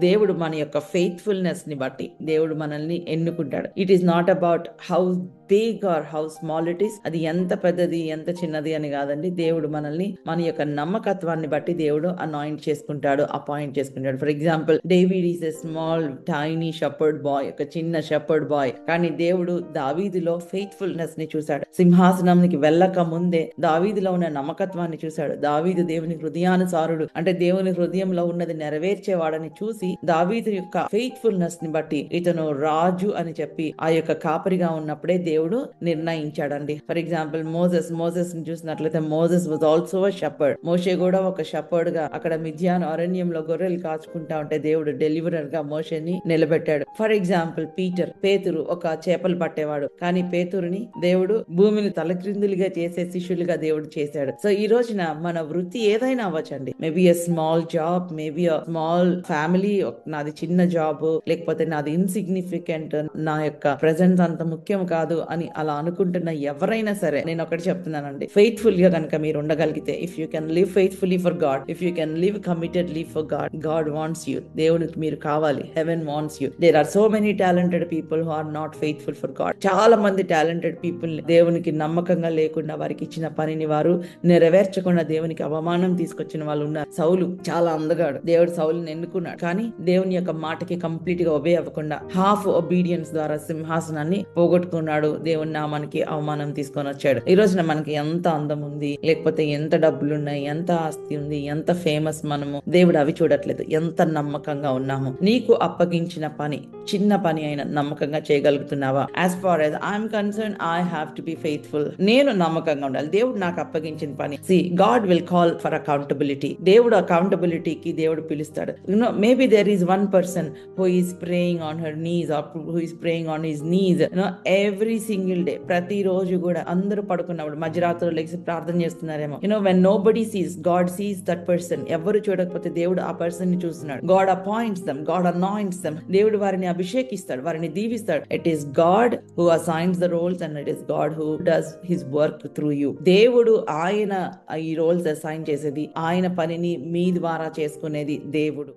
దేవుడు మన యొక్క ఫెయిత్ఫుల్నెస్ ని బట్టి దేవుడు మనల్ని ఎన్నుకుంటాడు. It is not about how big or how small it is. అది ఎంత పెద్దది ఎంత చిన్నది అని కాదండి. దేవుడు మనల్ని మన యొక్క నమ్మకత్వాన్ని బట్టి దేవుడు అనాయింట్ చేసుకుంటాడు, అపాయింట్ చేసుకుంటాడు. For example, David is a small tiny shepherd bye, ఒక చిన్న షెపర్డ్ బాయ్. కానీ దేవుడు దావీదులో ఫెయిత్ఫుల్నెస్ ని చూశాడు. సింహాసనానికి వెళ్ళక ముందే దావీదులో ఉన్న నమ్మకత్వాన్ని చూశాడు. దావీదు దేవుని హృదయానుసారుడు, అంటే దేవుని హృదయంలో ఉన్నది నెరవేర్చేవాడని చూసి దావీదు యొక్క ఫెయిత్ఫుల్నెస్ ని బట్టి ఇతను రాజు అని చెప్పి ఆ యొక్క కాపరిగా ఉన్నప్పుడే దేవుడు నిర్ణయించాడండి. ఫర్ ఎగ్జాంపుల్, మోసెస్ ని చూసినట్లయితే Moses was also a shepherd. Moshe కూడా ఒక షెపర్డ్ గా అక్కడ మిద్యాను అరణ్యంలో గొర్రెలు కాచుకుంటా ఉంటే దేవుడు డెలివరర్ గా మోషేని నిలబెట్టాడు. ఫర్ ఎగ్జాంపుల్, పేతురు ఒక చేపలు పట్టేవాడు, కానీ పేతురుని దేవుడు భూమిని తలక్రిందులుగా చేసే శిష్యులుగా దేవుడు చేశాడు. సో ఈ రోజున మన వృత్తి ఏదైనా అవ్వచ్చండి. Maybe a small job, maybe a small family, నాది చిన్న జాబ్, లేకపోతే నాది ఇన్సిగ్నిఫికెంట్, నా యొక్క ప్రెజెన్స్ అంత ముఖ్యం కాదు అని అలా అనుకుంటున్న ఎవరైనా సరే నేను ఒకటి చెప్తున్నానండి, ఫెయిత్ఫుల్ గా కనుక మీరు ఉండగలిగితే, if you can live faithfully for God, if you can live committedly for God, God wants you. దేవునికి మీరు కావాలి. Heaven wants you. There are so many talented people who are not faithful for God. చాలా మంది talented people దేవునికి నమ్మకంగా లేకుండా వారికి ఇచ్చిన పనిని వారు నెరవేర్చకుండా దేవునికి అవమానం తీసుకొచ్చిన వాళ్ళు ఉన్నారు. సౌలు చాలా అందగాడు, దేవుడు సౌలుని ఎన్నుకున్నాడు, కానీ దేవుని యొక్క మాటకి కంప్లీట్ గా ఒబే అవ్వకుండా హాఫ్ ఒబీడియన్స్ ద్వారా సింహాసనాన్ని పోగొట్టుకున్నాడు. దేవుని నామానికి అవమానం తీసుకొని వచ్చాడు. ఈ రోజున మనకి ఎంత అందం ఉంది, లేకపోతే ఎంత డబ్బులు ఉన్నాయి, ఎంత ఆస్తి ఉంది, ఎంత ఫేమస్ మనము, దేవుడు అవి చూడట్లేదు. ఎంత నమ్మకంగా ఉన్నాము. నీకు అప్పగించిన పని చిన్న పని అయినా నమ్మకంగా చేయగలుగుతున్నావా? As far as I'm concerned, I have to be faithful. నేను నమ్మకంగా ఉండాలి. దేవుడు నాకు అప్పగించిన పని. See, God will call for accountability. దేవుడు అకౌంటబిలిటీకి దేవుడు పిలుస్తాడు. Maybe there is one person who is praying on her knees or who is praying on his knees every single day. ప్రతి రోజు కూడా అందరూ పడుకున్నప్పుడు మధ్యరాత్రులు లేచి ప్రార్థన చేస్తున్నారేమో. When nobody sees, God sees that person. ఎవరు చూడకపోతే దేవుడు ఆ పర్సన్ ని చూస్తున్నాడు. God appoints them, God anoints them. దేవుడు వారిని అభిషేకిస్తాడు, వారిని దీవిస్తాడు. It is God who assigns the roles and it is God who does his work through you. దేవుడు ఆయన ఈ రోల్స్ అసైన్ చేసేది, ఆయన పనిని మీ ద్వారా చేసుకునేది దేవుడు.